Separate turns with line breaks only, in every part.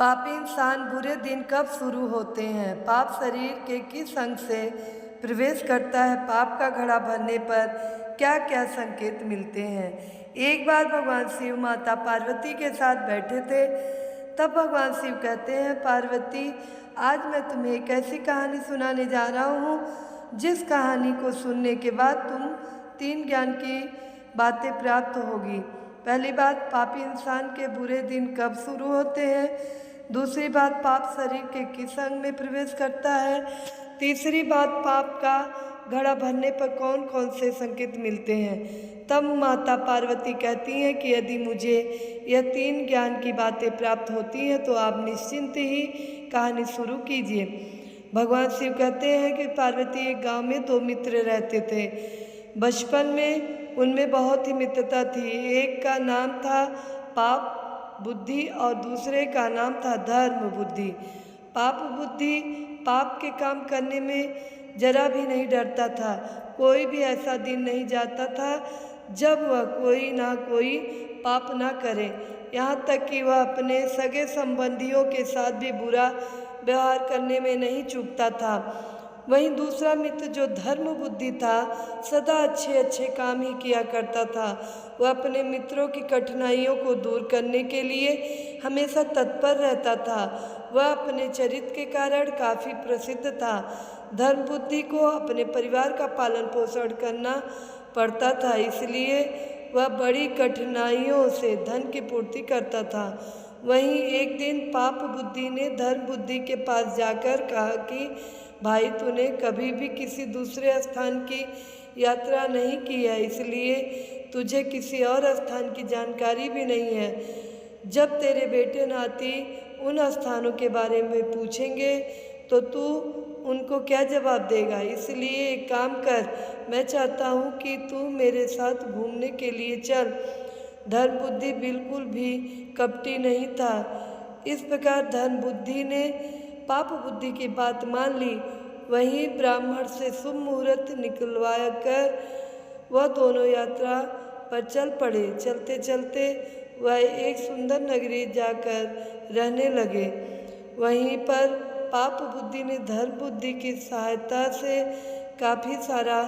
पापी इंसान बुरे दिन कब शुरू होते हैं? पाप शरीर के किस अंग से प्रवेश करता है? पाप का घड़ा भरने पर क्या क्या संकेत मिलते हैं? एक बार भगवान शिव माता पार्वती के साथ बैठे थे। तब भगवान शिव कहते हैं, पार्वती, आज मैं तुम्हें एक ऐसी कहानी सुनाने जा रहा हूँ जिस कहानी को सुनने के बाद तुम 3 ज्ञान की बातें प्राप्त होगी। पहली बात, पापी इंसान के बुरे दिन कब शुरू होते हैं। दूसरी बात, पाप शरीर के किस अंग में प्रवेश करता है। तीसरी बात, पाप का घड़ा भरने पर कौन कौन से संकेत मिलते हैं। तब माता पार्वती कहती हैं कि यदि मुझे यह 3 ज्ञान की बातें प्राप्त होती हैं तो आप निश्चिंत ही कहानी शुरू कीजिए। भगवान शिव कहते हैं कि पार्वती, एक गांव में 2 मित्र रहते थे। बचपन में उनमें बहुत ही मित्रता थी। एक का नाम था पाप बुद्धि और दूसरे का नाम था धर्म बुद्धि। पाप बुद्धि पाप के काम करने में जरा भी नहीं डरता था। कोई भी ऐसा दिन नहीं जाता था जब वह कोई ना कोई पाप ना करे। यहाँ तक कि वह अपने सगे संबंधियों के साथ भी बुरा व्यवहार करने में नहीं चूकता था। वहीं दूसरा मित्र जो धर्म बुद्धि था, सदा अच्छे अच्छे काम ही किया करता था। वह अपने मित्रों की कठिनाइयों को दूर करने के लिए हमेशा तत्पर रहता था। वह अपने चरित्र के कारण काफ़ी प्रसिद्ध था। धर्म बुद्धि को अपने परिवार का पालन पोषण करना पड़ता था, इसलिए वह बड़ी कठिनाइयों से धन की पूर्ति करता था। वहीं एक दिन पाप बुद्धि ने धर्म बुद्धि के पास जाकर कहा कि भाई, तूने कभी भी किसी दूसरे स्थान की यात्रा नहीं की है, इसलिए तुझे किसी और स्थान की जानकारी भी नहीं है। जब तेरे बेटे नाती उन स्थानों के बारे में पूछेंगे तो तू उनको क्या जवाब देगा। इसलिए एक काम कर, मैं चाहता हूँ कि तू मेरे साथ घूमने के लिए चल। धर्म बुद्धि बिल्कुल भी कपटी नहीं था। इस प्रकार धर्म बुद्धि ने पाप बुद्धि की बात मान ली। वहीं ब्राह्मण से शुभ मुहूर्त निकलवा कर वह दोनों यात्रा पर चल पड़े। चलते चलते वह एक सुंदर नगरी जाकर रहने लगे। वहीं पर पाप बुद्धि ने धर्म बुद्धि की सहायता से काफ़ी सारा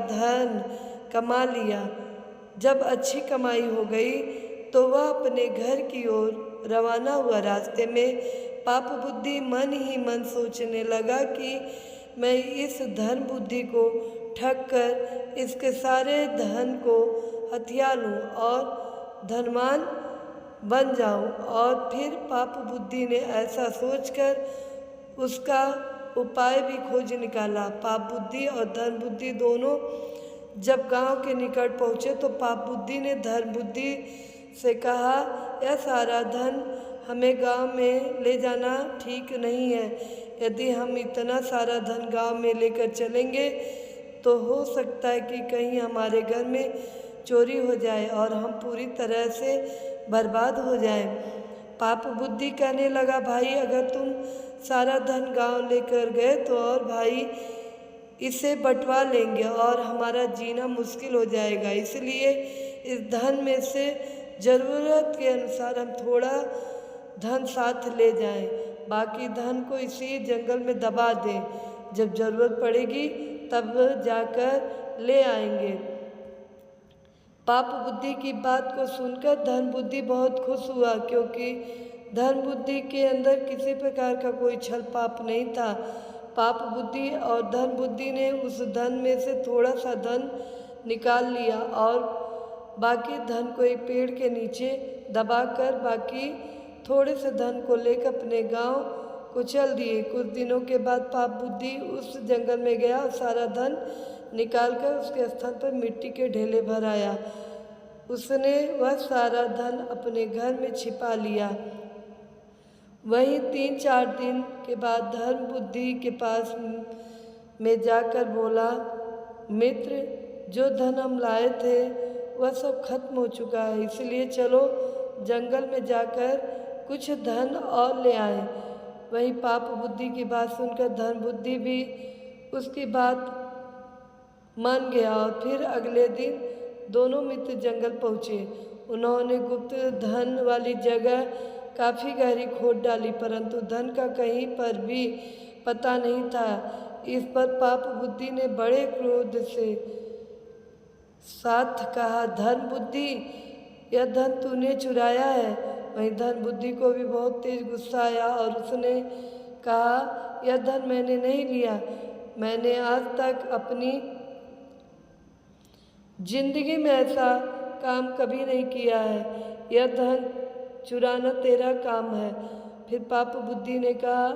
धन कमा लिया। जब अच्छी कमाई हो गई तो वह अपने घर की ओर रवाना हुआ। रास्ते में पाप बुद्धि मन ही मन सोचने लगा कि मैं इस धर्म बुद्धि को ठग कर इसके सारे धन को हथिया लूँ और धनवान बन जाऊँ। और फिर पाप बुद्धि ने ऐसा सोचकर उसका उपाय भी खोज निकाला। पाप बुद्धि और धर्म बुद्धि दोनों जब गांव के निकट पहुँचे तो पाप बुद्धि ने धर्म बुद्धि से कहा, यह सारा धन हमें गांव में ले जाना ठीक नहीं है। यदि हम इतना सारा धन गांव में लेकर चलेंगे तो हो सकता है कि कहीं हमारे घर में चोरी हो जाए और हम पूरी तरह से बर्बाद हो जाएं। पाप बुद्धि कहने लगा, भाई, अगर तुम सारा धन गांव लेकर गए तो और भाई इसे बंटवा लेंगे और हमारा जीना मुश्किल हो जाएगा। इसलिए इस धन में से ज़रूरत के अनुसार हम थोड़ा धन साथ ले जाएं, बाकी धन को इसी जंगल में दबा दें। जब ज़रूरत पड़ेगी तब जाकर ले आएंगे। पाप बुद्धि की बात को सुनकर धर्म बुद्धि बहुत खुश हुआ, क्योंकि धर्म बुद्धि के अंदर किसी प्रकार का कोई छल पाप नहीं था। पाप बुद्धि और धर्म बुद्धि ने उस धन में से थोड़ा सा धन निकाल लिया और बाकी धन को एक पेड़ के नीचे दबाकर बाकी थोड़े से धन को लेकर अपने गांव को चल दिए। कुछ दिनों के बाद पाप बुद्धि उस जंगल में गया और सारा धन निकालकर उसके स्थान पर मिट्टी के ढेले भर आया। उसने वह सारा धन अपने घर में छिपा लिया। वहीं 3-4 दिन के बाद धर्म बुद्धि के पास में जाकर बोला, मित्र, जो धन हम लाए थे वह सब खत्म हो चुका है, इसलिए चलो जंगल में जाकर कुछ धन और ले आए। वहीं पाप बुद्धि की बात सुनकर धर्म बुद्धि भी उसकी बात मान गया और फिर अगले दिन दोनों मित्र जंगल पहुँचे। उन्होंने गुप्त धन वाली जगह काफ़ी गहरी खोद डाली, परंतु धन का कहीं पर भी पता नहीं था। इस पर पाप बुद्धि ने बड़े क्रोध से साथ कहा, धन बुद्धि, यह धन तूने चुराया है। वहीं धन बुद्धि को भी बहुत तेज गुस्सा आया और उसने कहा, यह धन मैंने नहीं लिया। मैंने आज तक अपनी जिंदगी में ऐसा काम कभी नहीं किया है। यह धन चुराना तेरा काम है। फिर पाप बुद्धि ने कहा,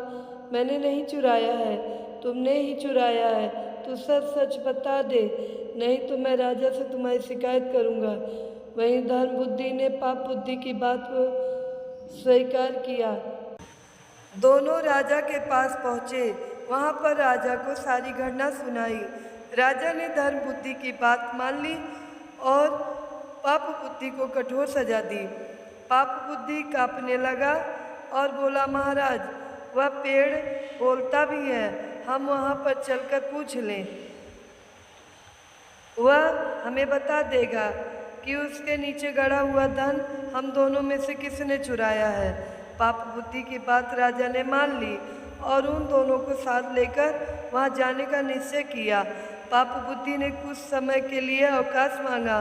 मैंने नहीं चुराया है, तुमने ही चुराया है। तू सच सच बता दे, नहीं तो मैं राजा से तुम्हारी शिकायत करूँगा। वहीं धन बुद्धि ने पाप बुद्धि की बात को स्वीकार किया। दोनों राजा के पास पहुँचे। वहाँ पर राजा को सारी घटना सुनाई। राजा ने धन बुद्धि की बात मान ली और पाप बुद्धि को कठोर सजा दी। पाप बुद्धि काँपने लगा और बोला, महाराज, वह पेड़ बोलता भी है, हम वहाँ पर चलकर पूछ लें। वह हमें बता देगा कि उसके नीचे गड़ा हुआ धन हम दोनों में से किसने चुराया है। पाप बुद्धि की बात राजा ने मान ली और उन दोनों को साथ लेकर वहाँ जाने का निश्चय किया। पाप बुद्धि ने कुछ समय के लिए अवकाश मांगा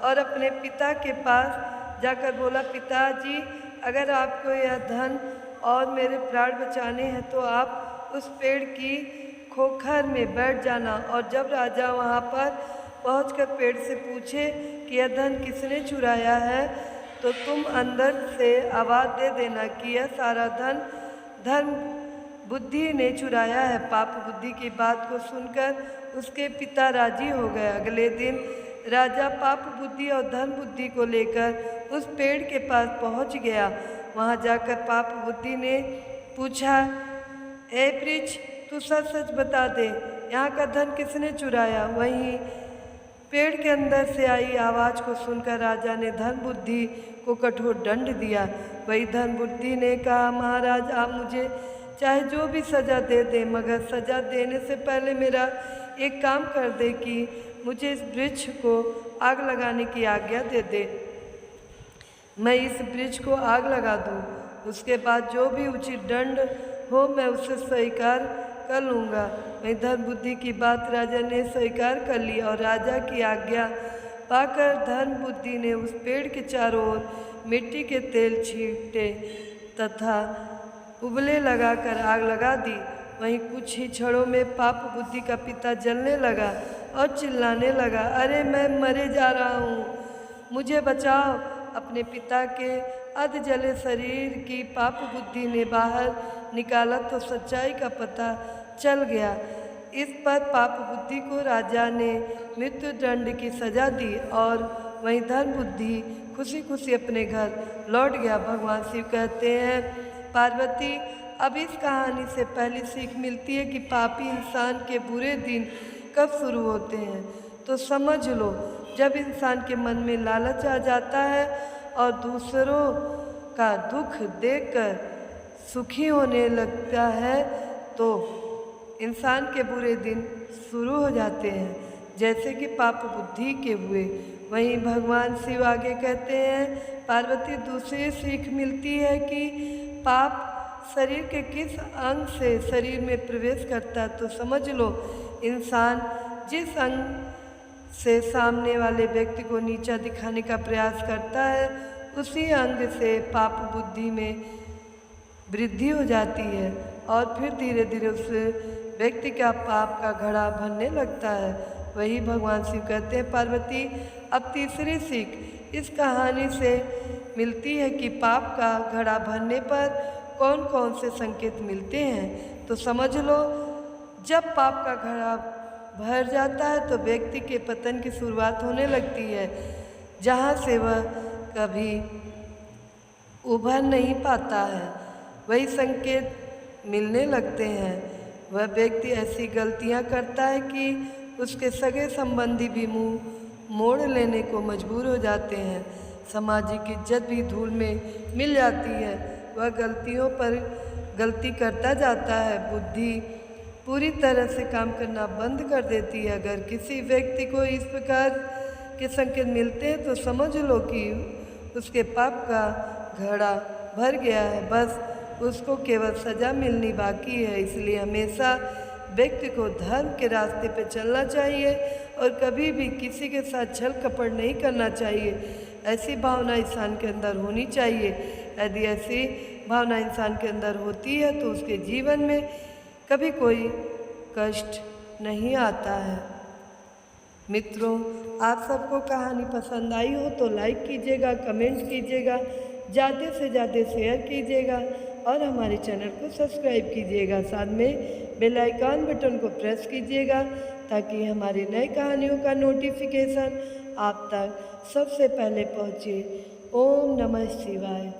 और अपने पिता के पास जाकर बोला, पिताजी, अगर आपको यह धन और मेरे प्राण बचाने हैं तो आप उस पेड़ की खोखर में बैठ जाना और जब राजा वहाँ पर पहुंचकर पेड़ से पूछे कि यह धन किसने चुराया है तो तुम अंदर से आवाज़ दे देना कि यह सारा धन बुद्धि ने चुराया है। पाप बुद्धि की बात को सुनकर उसके पिता राजी हो गए। अगले दिन राजा पाप बुद्धि और धन बुद्धि को लेकर उस पेड़ के पास पहुंच गया। वहां जाकर पाप बुद्धि ने पूछा, ए वृक्ष, तू सच सच बता दे, यहाँ का धन किसने चुराया। वहीं पेड़ के अंदर से आई आवाज़ को सुनकर राजा ने धन बुद्धि को कठोर दंड दिया। वही धन बुद्धि ने कहा, महाराज, आप मुझे चाहे जो भी सज़ा दे दे, मगर सज़ा देने से पहले मेरा एक काम कर दे कि मुझे इस वृक्ष को आग लगाने की आज्ञा दे दे। मैं इस वृक्ष को आग लगा दूँ, उसके बाद जो भी उचित दंड हो मैं उसे स्वीकार कर लूँगा। वहीं धन बुद्धि की बात राजा ने स्वीकार कर ली और राजा की आज्ञा पाकर धन बुद्धि ने उस पेड़ के चारों ओर मिट्टी के तेल छींटे तथा उबले लगाकर आग लगा दी। वहीं कुछ ही क्षणों में पाप बुद्धि का पिता जलने लगा और चिल्लाने लगा, अरे मैं मरे जा रहा हूँ, मुझे बचाओ। अपने पिता के अध जले शरीर की पाप बुद्धि ने बाहर निकाला तो सच्चाई का पता चल गया। इस पर पाप बुद्धि को राजा ने मृत्यु दंड की सजा दी और वहीं धन बुद्धि खुशी खुशी अपने घर लौट गया। भगवान शिव कहते हैं, पार्वती, अब इस कहानी से पहली सीख मिलती है कि पापी इंसान के बुरे दिन कब शुरू होते हैं। तो समझ लो, जब इंसान के मन में लालच आ जाता है और दूसरों का दुख देखकर सुखी होने लगता है तो इंसान के बुरे दिन शुरू हो जाते हैं, जैसे कि पाप बुद्धि के हुए। वहीं भगवान शिव आगे कहते हैं, पार्वती, दूसरी सीख मिलती है कि पाप शरीर के किस अंग से शरीर में प्रवेश करता है। तो समझ लो, इंसान जिस अंग से सामने वाले व्यक्ति को नीचा दिखाने का प्रयास करता है, उसी अंग से पाप बुद्धि में वृद्धि हो जाती है और फिर धीरे धीरे उस व्यक्ति का पाप का घड़ा भरने लगता है। वही भगवान शिव कहते हैं, पार्वती, अब तीसरी सीख इस कहानी से मिलती है कि पाप का घड़ा भरने पर कौन कौन से संकेत मिलते हैं। तो समझ लो, जब पाप का घड़ा भर जाता है तो व्यक्ति के पतन की शुरुआत होने लगती है, जहाँ से वह कभी उभर नहीं पाता है। वही संकेत मिलने लगते हैं। वह व्यक्ति ऐसी गलतियाँ करता है कि उसके सगे संबंधी भी मुंह मोड़ लेने को मजबूर हो जाते हैं। सामाजिक इज्जत भी धूल में मिल जाती है। वह गलतियों पर गलती करता जाता है। बुद्धि पूरी तरह से काम करना बंद कर देती है। अगर किसी व्यक्ति को इस प्रकार के संकेत मिलते हैं तो समझ लो कि उसके पाप का घड़ा भर गया है, बस उसको केवल सज़ा मिलनी बाकी है। इसलिए हमेशा व्यक्ति को धर्म के रास्ते पे चलना चाहिए और कभी भी किसी के साथ छल कपट नहीं करना चाहिए। ऐसी भावना इंसान के अंदर होनी चाहिए। यदि ऐसी भावना इंसान के अंदर होती है तो उसके जीवन में कभी कोई कष्ट नहीं आता है। मित्रों, आप सबको कहानी पसंद आई हो तो लाइक कीजिएगा, कमेंट कीजिएगा, ज़्यादा से ज़्यादा शेयर कीजिएगा और हमारे चैनल को सब्सक्राइब कीजिएगा। साथ में बेल आइकन बटन को प्रेस कीजिएगा ताकि हमारी नई कहानियों का नोटिफिकेशन आप तक सबसे पहले पहुँचे। ओम नमः शिवाय।